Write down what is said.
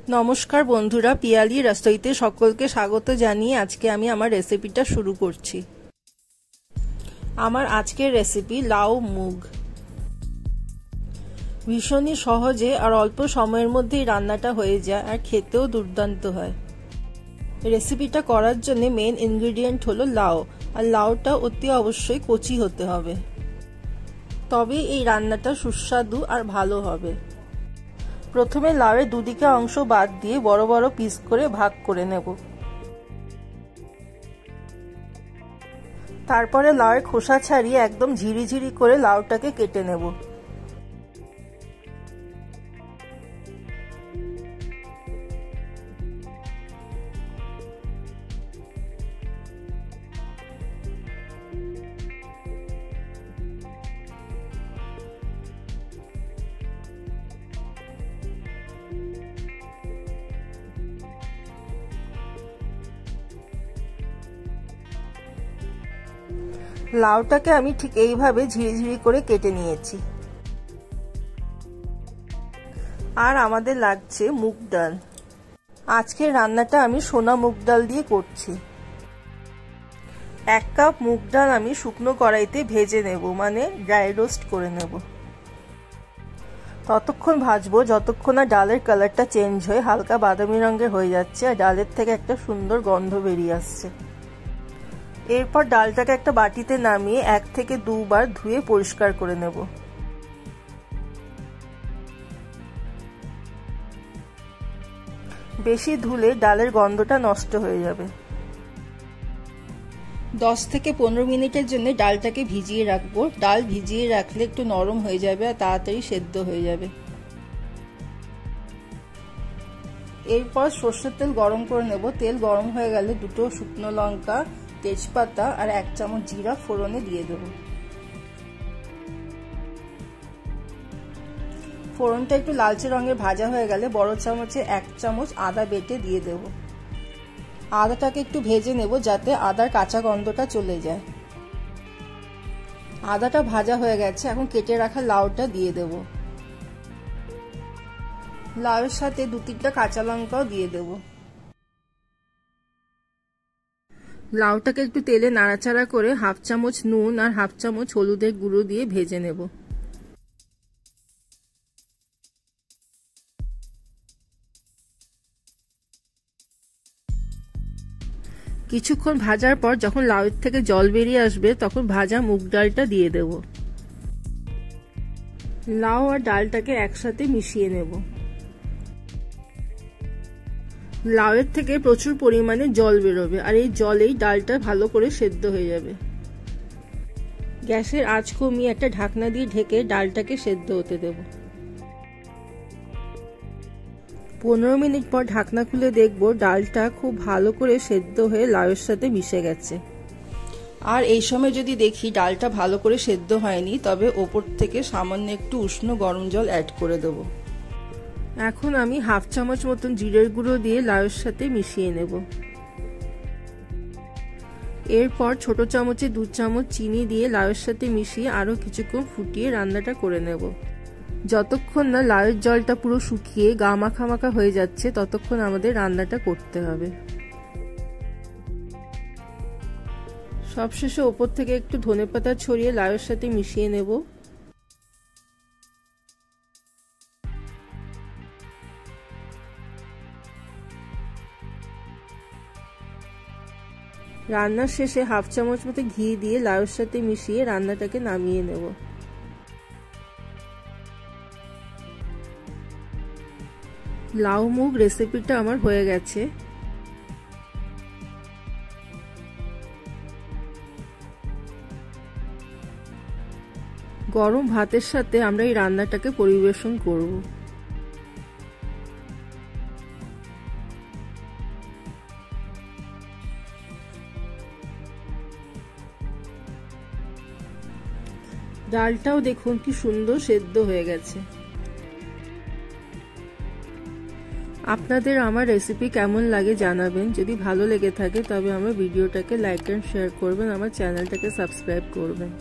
नमस्कार बंधुरा पियाली रसोईते सकलके स्वागत जानिए आज के आमी आमार रेसिपिटा शुरू करछि। आमार आजकेर रेसिपि लाउ मुग। भीषण सहजे और अल्प समयेर मध्येई रान्नाटा हये जाय और खेतेও दुर्दान्त हय। रेसिपिटा करार जन्य मेन इनग्रेडिएंट हलो लाउ और लाउटा अति अवश्यई कचि होते हबे, तबे एई रान्नाटा सुस्वादु और भालो हबे। प्रथमे लाउয়ের দুদিকে অংশ বাদ দিয়ে বড় বড় পিস করে ভাগ করে নেব। তারপরে লাউয়ের খোসা ছাড়িয়ে একদম ঝিরিঝিরি করে লাউটাকে কেটে নেব। লাউটাকে আমি ঠিক এইভাবে ঝিরিঝিরি করে কেটে নিয়েছি। আর আমাদের লাগছে মুগ ডাল। আজকের রান্নাটা আমি সোনা মুগ ডাল দিয়ে করছি। 1 কাপ মুগ ডাল আমি শুকনো কড়াইতে ভেজে নেব, মানে ড্রাই রোস্ট করে নেব। ততক্ষণ ভাজবো যতক্ষণ না ডালের কালারটা চেঞ্জ হয়ে হালকা বাদামি রঙের হয়ে যাচ্ছে আর ডালের থেকে একটা সুন্দর গন্ধ বেরিয়ে আসছে। এরপর ডালটাকে একটা বাটিতে নামিয়ে 1 থেকে 2 বার ধুয়ে পরিষ্কার করে নেব। বেশি ধুলে ডালের গন্ধটা নষ্ট হয়ে যাবে। 10 থেকে 15 মিনিটের জন্য ডালটাকে ভিজিয়ে রাখবো। ডাল ভিজিয়ে রাখলে একটু নরম হয়ে যাবে আর তাড়াতাড়ি সেদ্ধ হয়ে যাবে। এরপর সরষের তেল গরম করে নেব। তেল গরম হয়ে গেলে 2টো শুকনো লঙ্কা, তেজপাতা আর 1 চামচ জিরা ফোড়নে দিয়ে দেব। ফোড়নটা একটু লালচে রঙের ভাজা হয়ে গেলে বড় চামচে 1 চামচ আদা বেটে দিয়ে দেব। আদাটাকে একটু ভেজে নেব যাতে আদার কাঁচা গন্ধটা চলে যায়। আদাটা ভাজা হয়ে গেছে, এখন কেটে রাখা লাউটা দিয়ে দেব। লাউয়ের সাথে 2-3টা কাঁচা লঙ্কাও দিয়ে দেব। লাউটাকে একটু তেলে নাড়াচাড়া করে 1/2 চামচ নুন আর 1/2 চামচ হলুদের গুঁড়ো দিয়ে ভেজে নেব। কিছুক্ষণ ভাজার পর যখন লাউয়ের থেকে জল বেরিয়ে আসবে তখন ভাজা মুগ ডালটা দিয়ে দেব। লাউ আর ডালটাকে একসাথে মিশিয়ে নেব। লাউয়ের থেকে প্রচুর পরিমাণে জল বেরোবে আর এই জলেই ডালটা ভালো করে সেদ্ধ হয়ে যাবে। গ্যাসের আঁচ কমিয়ে একটা ঢাকনা দিয়ে ঢেকে ডালটাকে সেদ্ধ হতে দেব। 15 মিনিট পর ঢাকনা খুলে দেখব ডালটা খুব ভালো করে সেদ্ধ হয়ে লাউয়ের সাথে মিশে গেছে। আর এই সময় যদি দেখি ডালটা ভালো করে সেদ্ধ হয়নি তবে ওপর থেকে সামান্য একটু উষ্ণ গরম জল অ্যাড করে দেব। এখন আমি 1/2 চামচ মতন জিরের গুঁড়ো দিয়ে লাউয়ের সাথে মিশিয়ে নেব। এরপর ছোট চামচে 2 চামচ চিনি দিয়ে লাউয়ের সাথে মিশিয়ে আরো কিছুক্ষণ ফুটিয়ে রান্নাটা করে নেব। যতক্ষণ না লাউয়ের জলটা পুরো শুকিয়ে গা মাখা মাখা হয়ে যাচ্ছে ততক্ষণ আমাদের রান্নাটা করতে হবে। সবশেষে ওপর থেকে একটু ধনেপাতা ছড়িয়ে লাউয়ের সাথে মিশিয়ে নেব। রান্নার শেষে 1/2 চামচ মতো ঘি দিয়ে লাউয়ের সাথে মিশিয়ে রান্নাটাকে নামিয়ে নেব। লাউ মুগ রেসিপিটা আমার হয়ে গেছে। গরম ভাতের সাথে আমরা এই রান্নাটাকে পরিবেশন করব। ডালটাও দেখুন কি সুন্দর সেদ্ধ হয়ে গেছে। আপনাদের আমার রেসিপি কেমন লাগে জানাবেন। যদি ভালো লেগে থাকে তবে আমার ভিডিওটাকে লাইক এন্ড শেয়ার করবেন, আমার চ্যানেলটাকে সাবস্ক্রাইব করবেন।